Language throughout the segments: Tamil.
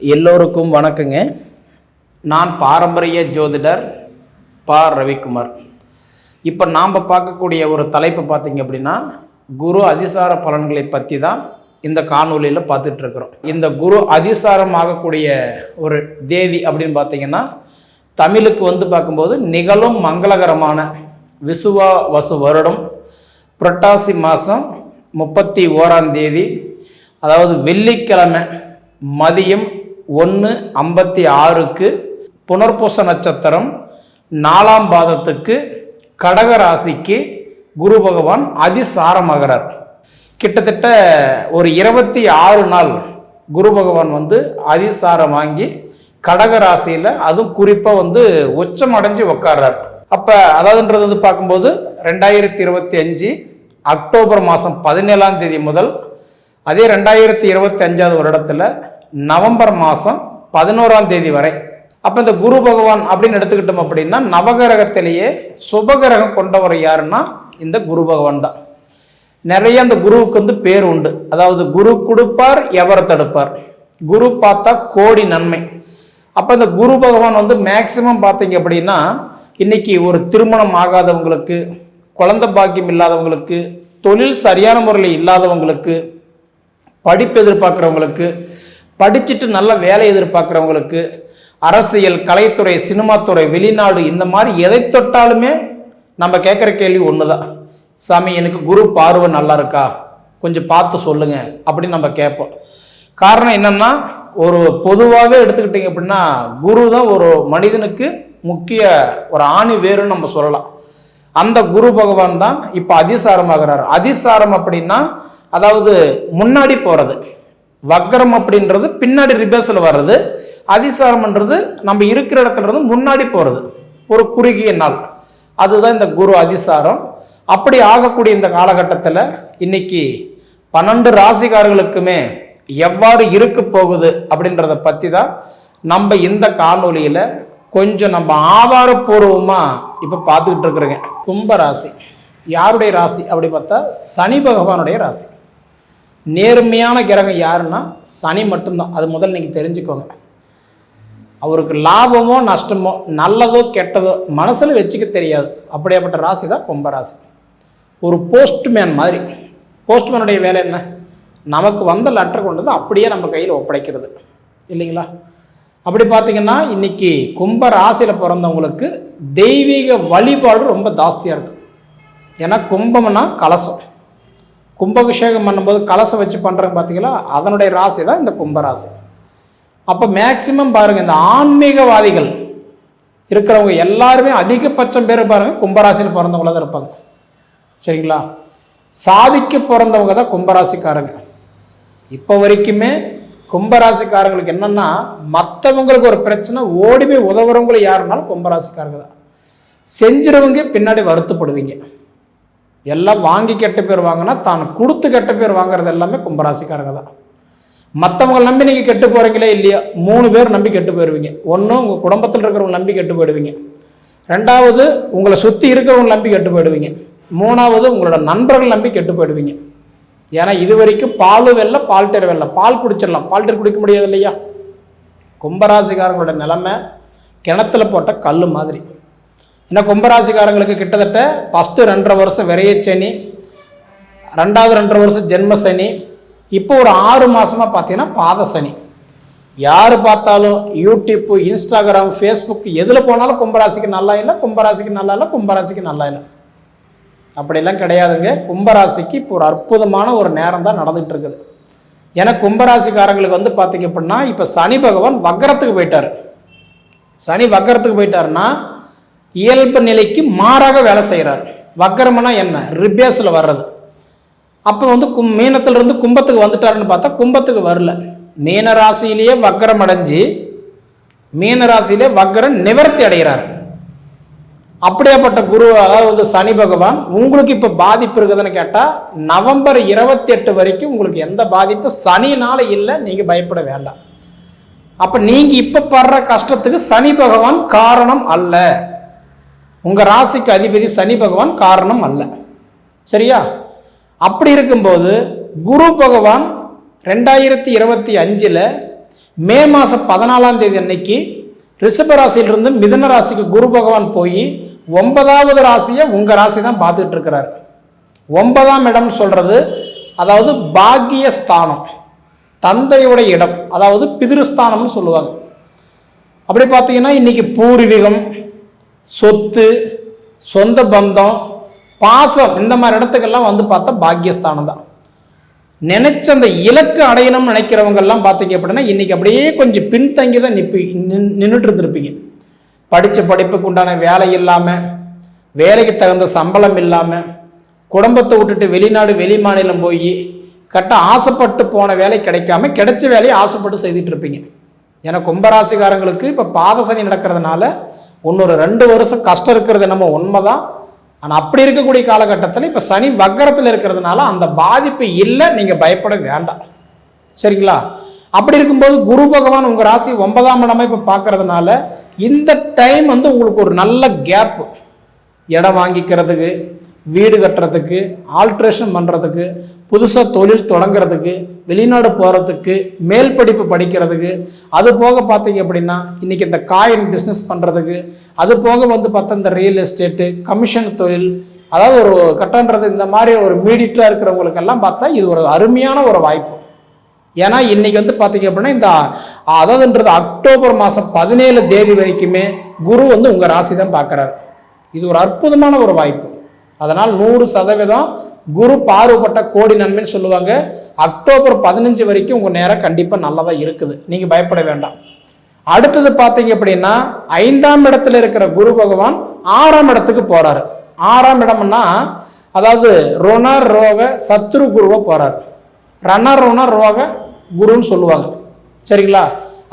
எல்லோருக்கும் வணக்கங்க. நான் பாரம்பரிய ஜோதிடர் பா. ரவிக்குமார். இப்போ நாம் பார்க்கக்கூடிய ஒரு தலைப்பு பார்த்திங்க அப்படின்னா, குரு அதிசார பலன்களை பற்றி தான் இந்த காணொலியில் பார்த்துட்ருக்குறோம். இந்த குரு அதிசாரம் ஆகக்கூடிய ஒரு தேதி அப்படின்னு பார்த்திங்கன்னா, தமிழுக்கு பார்க்கும்போது நிகழும் மங்களகரமான விசுவாவசு வருடம் புரட்டாசி மாதம் 31ஆம் தேதி, அதாவது வெள்ளிக்கிழமை மதியம் 1:56 புனர்பூச நட்சத்திரம் 4ஆம் பாதத்துக்கு கடக ராசிக்கு குரு பகவான் அதிசாரமாகிறார். கிட்டத்தட்ட ஒரு 26 நாள் குரு பகவான் அதிசாரம் வாங்கி கடக ராசியில் அதுவும் குறிப்பாக உச்சம் அடைஞ்சு உக்காடுறார். அப்போ அதாவதுன்றது பார்க்கும்போது 2025 அக்டோபர் மாதம் 17ஆம் தேதி முதல், அதே 2025 வருடத்தில் நவம்பர் மாதம் 11ஆம் தேதி வரை. அப்போ இந்த குரு பகவான் அப்படின்னு எடுத்துக்கிட்டோம் அப்படின்னா, நவகிரகத்திலேயே சுபகிரகம் கொண்டவர் யாருன்னா இந்த குரு பகவான் தான். நிறைய அந்த குருவுக்கு பேர் உண்டு. அதாவது குரு கொடுப்பார் எவர் தடுப்பார், குரு பார்த்தா கோடி நன்மை. அப்போ இந்த குரு பகவான் மேக்சிமம் பார்த்தீங்க அப்படின்னா, இன்னைக்கு ஒரு திருமணம் ஆகாதவங்களுக்கு, குழந்தை பாக்கியம் இல்லாதவங்களுக்கு, தொழில் சரியான முறையில் இல்லாதவங்களுக்கு, படிப்பு எதிர்பார்க்குறவங்களுக்கு, படிச்சுட்டு நல்ல வேலை எதிர்பார்க்குறவங்களுக்கு, அரசியல், கலைத்துறை, சினிமாத்துறை, வெளிநாடு, இந்த மாதிரி எதை தொட்டாலுமே நம்ம கேட்குற கேள்வி ஒன்று தான், சாமி எனக்கு குரு பார்வை நல்லா இருக்கா, கொஞ்சம் பார்த்து சொல்லுங்க அப்படின்னு நம்ம கேட்போம். காரணம் என்னன்னா, ஒரு பொதுவாகவே எடுத்துக்கிட்டிங்க அப்படின்னா, குரு தான் ஒரு மனிதனுக்கு முக்கிய ஒரு ஆணி வேறுன்னு நம்ம சொல்லலாம். அந்த குரு பகவான் தான் இப்போ அதிசாரமாகிறார். அதிசாரம் அப்படின்னா அதாவது முன்னாடி போகிறது, வக்ரம் அப்படின்றது பின்னாடி ரிபேஸில் வர்றது, அதிசாரம்ன்றது நம்ம இருக்கிற இடத்துல இருந்து முன்னாடி போகிறது, ஒரு குறுகிய நாள். அதுதான் இந்த குரு அதிசாரம். அப்படி ஆகக்கூடிய இந்த காலகட்டத்தில் இன்னைக்கு 12 ராசிக்காரர்களுக்குமே எவ்வாறு இருக்க போகுது அப்படின்றத பற்றி தான் நம்ம இந்த காணொலியில் கொஞ்சம் நம்ம ஆதாரபூர்வமாக இப்போ பார்த்துக்கிட்டு இருக்கிறோங்க. கும்பராசி யாருடைய ராசி அப்படி பார்த்தா சனி பகவானுடைய ராசி. நேர்மையான கிரகம் யாருன்னா சனி மட்டும்தான். அது முதல்ல நீங்கள் தெரிஞ்சுக்கோங்க. அவருக்கு லாபமோ நஷ்டமோ நல்லதோ கெட்டதோ மனசில் வச்சுக்க தெரியாது. அப்படியாப்பட்ட ராசி தான் கும்பராசி. ஒரு போஸ்ட்மேன் மாதிரி. போஸ்ட்மேனுடைய வேலை என்ன? நமக்கு வந்த லெட்டர் கொண்டு அப்படியே நம்ம கையில் ஒப்படைக்கிறது இல்லைங்களா? அப்படி பார்த்தீங்கன்னா இன்னைக்கு கும்ப ராசியில் பிறந்தவங்களுக்கு தெய்வீக வழிபாடு ரொம்ப ஜாஸ்தியாக இருக்கு. ஏன்னா கும்பம்னா கலசம். கும்பாபிஷேகம் பண்ணும்போது கலசம் வச்சு பண்ணுறங்க பார்த்தீங்களா, அதனுடைய ராசி தான் இந்த கும்பராசி. அப்போ மேக்சிமம் பாருங்கள், இந்த ஆன்மீகவாதிகள் இருக்கிறவங்க எல்லாருமே அதிகபட்சம் பேர் பாருங்கள் கும்பராசியில் பிறந்தவங்கள தான் இருப்பாங்க. சரிங்களா? சாதிக்க பிறந்தவங்க தான் கும்பராசிக்காரங்க. இப்போ வரைக்குமே கும்பராசிக்காரங்களுக்கு என்னன்னா, மற்றவங்களுக்கு ஒரு பிரச்சனை ஓடி போய் உதவுறவங்களும் யாருனாலும் கும்பராசிக்காரங்க தான். செஞ்சுறவங்க பின்னாடி வருத்தப்படுவீங்க. எல்லாம் வாங்கி கெட்ட பேர் வாங்கினா தான் கொடுத்து கெட்ட பேர் வாங்குறது எல்லாமே கும்பராசிக்காரங்க தான். மற்றவங்களை நம்பி நீங்கள் கெட்டு போகிறீங்களே இல்லையா, 3 பேர் நம்பி கெட்டு போயிடுவீங்க. ஒன்று உங்கள் குடும்பத்தில் இருக்கிறவங்க நம்பி கெட்டு போயிடுவீங்க, 2வது உங்களை சுற்றி இருக்கிறவங்க நம்பி கெட்டு போயிடுவீங்க, 3வது உங்களோட நண்பர்கள் நம்பி கெட்டு போயிடுவீங்க. ஏன்னா இது வரைக்கும் பால் வெல்ல பால்டர் வெல்ல, பால் குடிச்சிடலாம், பால்டர் குடிக்க முடியாது இல்லையா? கும்பராசிக்காரங்களோட நிலைமை கிணத்துல போட்ட கல் மாதிரி. ஏன்னா கும்பராசிக்காரங்களுக்கு கிட்டத்தட்ட ஃபஸ்ட்டு 2.5 வருஷம் விரையச்சனி, 2வது 2.5 வருஷம் ஜென்ம சனி, இப்போ ஒரு 6 மாதமாக பார்த்தீங்கன்னா பாத சனி. யார் பார்த்தாலும் யூடியூப்பு, இன்ஸ்டாகிராம், ஃபேஸ்புக் எதில் போனாலும் கும்பராசிக்கு நல்லா இல்லை, கும்பராசிக்கு நல்லா இல்லை, கும்பராசிக்கு நல்லா இல்லை. அப்படிலாம் கிடையாதுங்க. கும்பராசிக்கு இப்போ ஒரு அற்புதமான ஒரு நேரம் தான் நடந்துகிட்டு இருக்குது. ஏன்னா கும்பராசிக்காரங்களுக்கு பார்த்தீங்க அப்படின்னா, இப்போ சனி பகவான் வக்கரத்துக்கு போயிட்டார். சனி வக்கரத்துக்கு போயிட்டாருன்னா இயல்பு நிலைக்கு மாறாக வேலை செய்கிறார். வக்கரம்னா என்ன? ரிபேஸில் வர்றது. அப்போ மீனத்திலிருந்து கும்பத்துக்கு வந்துட்டாருன்னு பார்த்தா கும்பத்துக்கு வரல. மீனராசியிலேயே வக்கரம் அடைஞ்சு மீனராசியிலே வக்கரம் நிவர்த்தி அடைகிறார். அப்படியாப்பட்ட குரு, அதாவது சனி பகவான் உங்களுக்கு இப்போ பாதிப்பு இருக்குதுன்னு கேட்டால், நவம்பர் 28 வரைக்கும் உங்களுக்கு எந்த பாதிப்பு சனினால இல்லை, நீங்கள் பயப்பட வேண்டாம். அப்போ நீங்கள் இப்போ படுற கஷ்டத்துக்கு சனி பகவான் காரணம் அல்ல. உங்கள் ராசிக்கு அதிபதி சனி பகவான் காரணம் அல்ல. சரியா? அப்படி இருக்கும்போது குரு பகவான் 2025 மே மாதம் 14ஆம் தேதி அன்னைக்கு ரிஷப ராசியிலிருந்து மிதுன ராசிக்கு குரு பகவான் போய் 9வது ராசியை உங்கள் ராசி தான் பார்த்துட்டு இருக்கிறார். 9ஆம் இடம் சொல்கிறது அதாவது பாக்கியஸ்தானம், தந்தையோட இடம், அதாவது பிதிருஸ்தானம்னு சொல்லுவாங்க. அப்படி பார்த்தீங்கன்னா இன்னைக்கு பூர்வீகம், சொத்து, சொந்த பந்தம், பாசம் இந்த மாதிரி இடத்துக்கெல்லாம் வந்து பார்த்தா பாக்கியஸ்தானம் தான். நினைச்ச அந்த இலக்கு அடையணும்னு நினைக்கிறவங்கெல்லாம் பார்த்தீங்க அப்படின்னா இன்னைக்கு அப்படியே கொஞ்சம் பின்தங்கி தான் நின்றுட்டு இருந்திருப்பீங்க. படித்த படிப்புக்கு உண்டான வேலை இல்லாமல், வேலைக்கு தகுந்த சம்பளம் இல்லாமல், குடும்பத்தை விட்டுட்டு வெளிநாடு வெளி மாநிலம் போய் ஆசைப்பட்டு போன வேலை கிடைக்காம கிடைச்ச வேலையை ஆசைப்பட்டு செய்துட்டு இருப்பீங்க. ஏன்னா கும்பராசிக்காரங்களுக்கு இப்போ பாதசனி நடக்கிறதுனால இன்னொரு 2 வருஷம் கஷ்டம் இருக்கிறது என்னமோ உண்மைதான். ஆனால் அப்படி இருக்கக்கூடிய காலகட்டத்தில் இப்போ சனி வக்கரத்தில் இருக்கிறதுனால அந்த பாதிப்பு இல்லை, நீங்கள் பயப்பட வேண்டாம். சரிங்களா? அப்படி இருக்கும்போது குரு பகவான் உங்கள் ராசி 9ஆம் இடமா இப்போ பார்க்கறதுனால இந்த டைம் வந்து உங்களுக்கு ஒரு நல்ல கேப்பு, இடம் வாங்கிக்கிறதுக்கு, வீடு கட்டுறதுக்கு, ஆல்ட்ரேஷன் பண்ணுறதுக்கு, புதுசாக தொழில் தொடங்கிறதுக்கு, வெளிநாடு போகிறதுக்கு, மேல் படிப்பு படிக்கிறதுக்கு, அது போக பார்த்தீங்க அப்படின்னா இன்றைக்கி இந்த காயின் பிஸ்னஸ் பண்ணுறதுக்கு, அது போக வந்து பார்த்தா இந்த ரியல் எஸ்டேட்டு, கமிஷன் தொழில், அதாவது ஒரு கட்டன்றது இந்த மாதிரி ஒரு மீடியட்டாக இருக்கிறவங்களுக்கெல்லாம் பார்த்தா இது ஒரு அருமையான ஒரு வாய்ப்பு. ஏன்னா இன்றைக்கி வந்து பார்த்தீங்க அப்படின்னா இந்த அதாவதுன்றது அக்டோபர் மாதம் 17 தேதி வரைக்குமே குரு வந்து உங்கள் ராசி தான் பார்க்குறாரு. இது ஒரு அற்புதமான ஒரு வாய்ப்பு. அதனால் 100% குரு பார்வைப்பட்ட கோடி நன்மைன்னு சொல்லுவாங்க. அக்டோபர் 15 வரைக்கும் உங்கள் நேரம் கண்டிப்பாக நல்லதாக இருக்குது, நீங்கள் பயப்பட வேண்டாம். அடுத்தது பார்த்தீங்க அப்படின்னா 5ஆம் இடத்துல இருக்கிற குரு பகவான் 6ஆம் இடத்துக்கு போகிறாரு. 6ஆம் இடம்னா அதாவது ருண ரோக சத்ரு குருவை போகிறார். ருண ரோக குருன்னு சொல்லுவாங்க. சரிங்களா?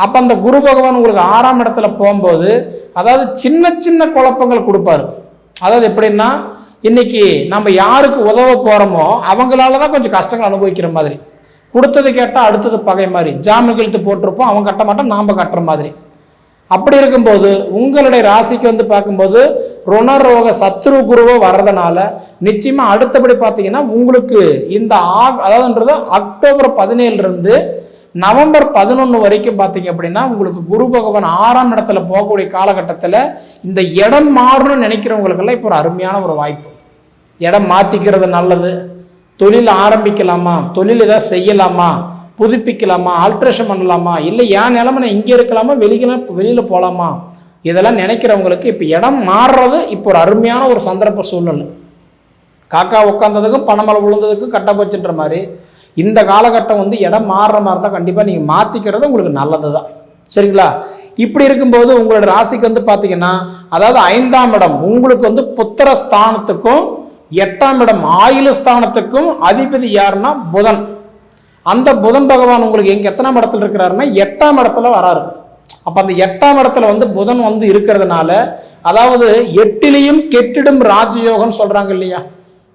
அப்போ அந்த குரு பகவான் உங்களுக்கு 6ஆம் இடத்துல போகும்போது அதாவது சின்ன சின்ன குழப்பங்கள் கொடுப்பாரு. அதாவது எப்படின்னா இன்னைக்கு நம்ம யாருக்கு உதவ போகிறோமோ அவங்களால தான் கொஞ்சம் கஷ்டங்கள் அனுபவிக்கிற மாதிரி, கொடுத்தது கேட்டால் அடுத்தது பகை மாதிரி, ஜாமீன் கழுத்து போட்டிருப்போம், அவன் கட்ட மாட்டான், நாம் கட்டுற மாதிரி. அப்படி இருக்கும்போது உங்களுடைய ராசிக்கு வந்து பார்க்கும்போது ருணரோக சத்ரு குருவோ வர்றதுனால நிச்சயமாக அடுத்தபடி பார்த்தீங்கன்னா உங்களுக்கு இந்த அதாவதுன்றது அக்டோபர் 17 நவம்பர் 11 வரைக்கும் பார்த்தீங்க அப்படின்னா உங்களுக்கு குரு பகவான் 6ஆம் இடத்துல போகக்கூடிய காலகட்டத்தில் இந்த இடம் மாறணும்னு நினைக்கிறவங்களுக்கெல்லாம் இப்போ ஒரு அருமையான ஒரு வாய்ப்பு. இடம் மாற்றிக்கிறது நல்லது, தொழில் ஆரம்பிக்கலாமா, தொழில் ஏதாவது செய்யலாமா, புதுப்பிக்கலாமா, ஆல்ட்ரேஷன் பண்ணலாமா, இல்லை என் நிலைமை நான் இங்கே இருக்கலாமா, வெளியில் போகலாமா, இதெல்லாம் நினைக்கிறவங்களுக்கு இப்போ இடம் மாறுறது இப்போ ஒரு அருமையான ஒரு சந்தர்ப்ப சூழ்நிலை. காக்கா உட்காந்ததுக்கும் பணமலை விழுந்ததுக்கும் கட்ட போச்சுன்ற மாதிரி இந்த காலகட்டம் வந்து இடம் மாறுற மாதிரி தான் கண்டிப்பாக நீங்கள் மாற்றிக்கிறது உங்களுக்கு நல்லது தான். சரிங்களா? இப்படி இருக்கும்போது உங்களோட ராசிக்கு வந்து பார்த்தீங்கன்னா அதாவது 5ஆம் இடம் உங்களுக்கு வந்து புத்திர ஸ்தானத்துக்கும் 8ஆம் இடம் ஆயுள ஸ்தானத்துக்கும் அதிபதி யாருன்னா புதன். அந்த புதன் பகவான் உங்களுக்கு எத்தனாம் இடத்துல இருக்கிறாருன்னா 8ஆம் இடத்துல வராரு. அப்போ அந்த 8ஆம் இடத்துல வந்து புதன் வந்து இருக்கிறதுனால அதாவது 8லையும் கெட்டிடும் ராஜயோகம்னு சொல்கிறாங்க இல்லையா?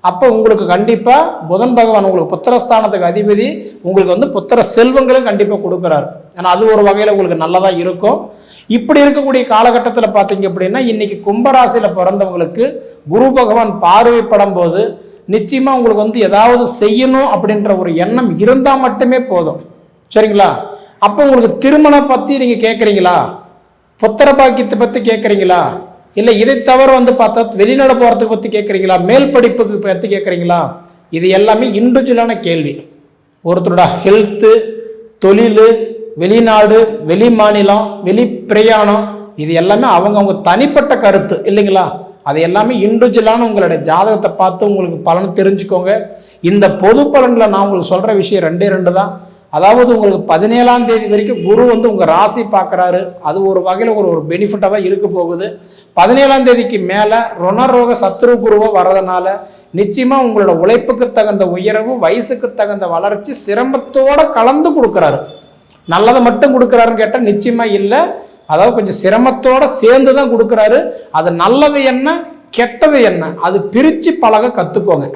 அப்போ உங்களுக்கு கண்டிப்பாக புதன் பகவான் உங்களுக்கு புத்திரஸ்தானத்துக்கு அதிபதி, உங்களுக்கு வந்து புத்திர செல்வங்களும் கண்டிப்பாக கொடுக்குறாரு. ஏன்னா அது ஒரு வகையில் உங்களுக்கு நல்லதாக இருக்கும். இப்படி இருக்கக்கூடிய காலகட்டத்தில் பார்த்தீங்க அப்படின்னா இன்னைக்கு கும்பராசியில் பிறந்தவங்களுக்கு குரு பகவான் பார்வைப்படும் போது நிச்சயமாக உங்களுக்கு வந்து ஏதாவது செய்யணும் அப்படின்ற ஒரு எண்ணம் இருந்தால் மட்டுமே போதும். சரிங்களா? அப்போ உங்களுக்கு திருமணம் பற்றி நீங்கள் கேட்குறீங்களா, புத்திர பாக்கியத்தை பற்றி கேட்குறீங்களா, இல்லை இதை தவிர வந்து பார்த்தா வெளிநாடு போகிறதுக்கு பற்றி கேட்குறீங்களா, மேல் படிப்புக்கு பற்றி கேட்குறீங்களா, இது எல்லாமே இண்டிவிஜுவலான கேள்வி. ஒருத்தரோட ஹெல்த்து, தொழில், வெளிநாடு, வெளி மாநிலம், வெளி பிரயாணம், இது எல்லாமே அவங்க தனிப்பட்ட கருத்து இல்லைங்களா? அது எல்லாமே இண்டிவிஜுவலான உங்களுடைய ஜாதகத்தை பார்த்து உங்களுக்கு பலன் தெரிஞ்சுக்கோங்க. இந்த பொது பலனில் நான் உங்களுக்கு சொல்கிற விஷயம் 2 தான். அதாவது உங்களுக்கு 17ஆம் தேதி வரைக்கும் குரு வந்து உங்கள் ராசி பார்க்குறாரு. அது ஒரு வகையில் ஒரு பெனிஃபிட்டாக தான் இருக்க போகுது. 17ஆம் தேதிக்கு மேலே ருணரோக சத்ரு குருவோ வர்றதுனால நிச்சயமாக உங்களோட உழைப்புக்கு தகுந்த உயர்வு, வயசுக்கு தகுந்த வளர்ச்சி சிரமத்தோடு கலந்து கொடுக்குறாரு. நல்லதை மட்டும் கொடுக்குறாருன்னு கேட்டால் நிச்சயமாக இல்லை. அதாவது கொஞ்சம் சிரமத்தோடு சேர்ந்து தான் கொடுக்குறாரு. அது நல்லது என்ன, கெட்டது என்ன, அது பிரித்து பழக கற்றுக்கோங்க.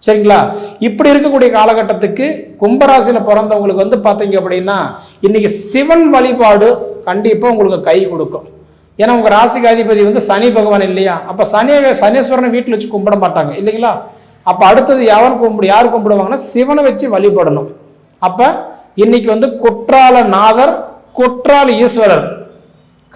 சரிங்களா? இப்படி இருக்கக்கூடிய காலகட்டத்துக்கு கும்பராசியில் பிறந்தவங்களுக்கு வந்து பார்த்தீங்க அப்படின்னா இன்னைக்கு சிவன் வழிபாடு கண்டிப்பாக உங்களுக்கு கை கொடுக்கும். ஏன்னா உங்கள் ராசிக்கு அதிபதி வந்து சனி பகவான் இல்லையா? அப்போ சனீஸ்வரனை வீட்டில் வச்சு கும்பிட மாட்டாங்க இல்லைங்களா? அப்போ அடுத்தது யார் கும்பிடுவாங்கன்னா சிவனை வச்சு வழிபடணும். அப்போ இன்னைக்கு வந்து குற்றால நாதர் குற்றால ஈஸ்வரர்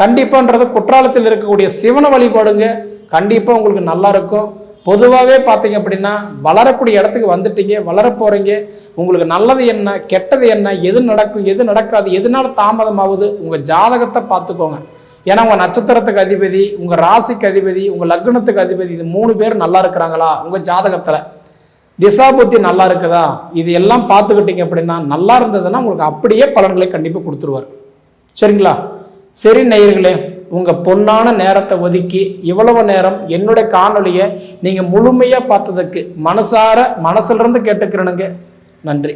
கண்டிப்பான்றது குற்றாலத்தில் இருக்கக்கூடிய சிவனை வழிபாடுங்க. கண்டிப்பாக உங்களுக்கு நல்லா இருக்கும். பொதுவாகவே பார்த்தீங்க அப்படின்னா வளரக்கூடிய இடத்துக்கு வந்துட்டீங்க, வளர போகிறீங்க. உங்களுக்கு நல்லது என்ன, கெட்டது என்ன, எது நடக்கும், எது நடக்காது, எதனால தாமதமாகுது, உங்கள் ஜாதகத்தை பார்த்துக்கோங்க. ஏன்னா உங்கள் நட்சத்திரத்துக்கு அதிபதி, உங்கள் ராசிக்கு அதிபதி, உங்கள் லக்னத்துக்கு அதிபதி, இது 3 பேர் நல்லா இருக்கிறாங்களா, உங்கள் ஜாதகத்தில் திசா புத்தி நல்லா இருக்குதா, இது எல்லாம் பார்த்துக்கிட்டீங்க அப்படின்னா நல்லா இருந்ததுன்னா உங்களுக்கு அப்படியே பலன்களை கண்டிப்பாக கொடுத்துருவார். சரிங்களா? சரி நேயர்களே, உங்கள் பொன்னான நேரத்தை ஒதுக்கி இவ்வளவு நேரம் என்னுடைய காணொலியை நீங்கள் முழுமையாக பார்த்ததுக்கு மனசிலிருந்து கேட்டுக்கிறேனுங்க. நன்றி.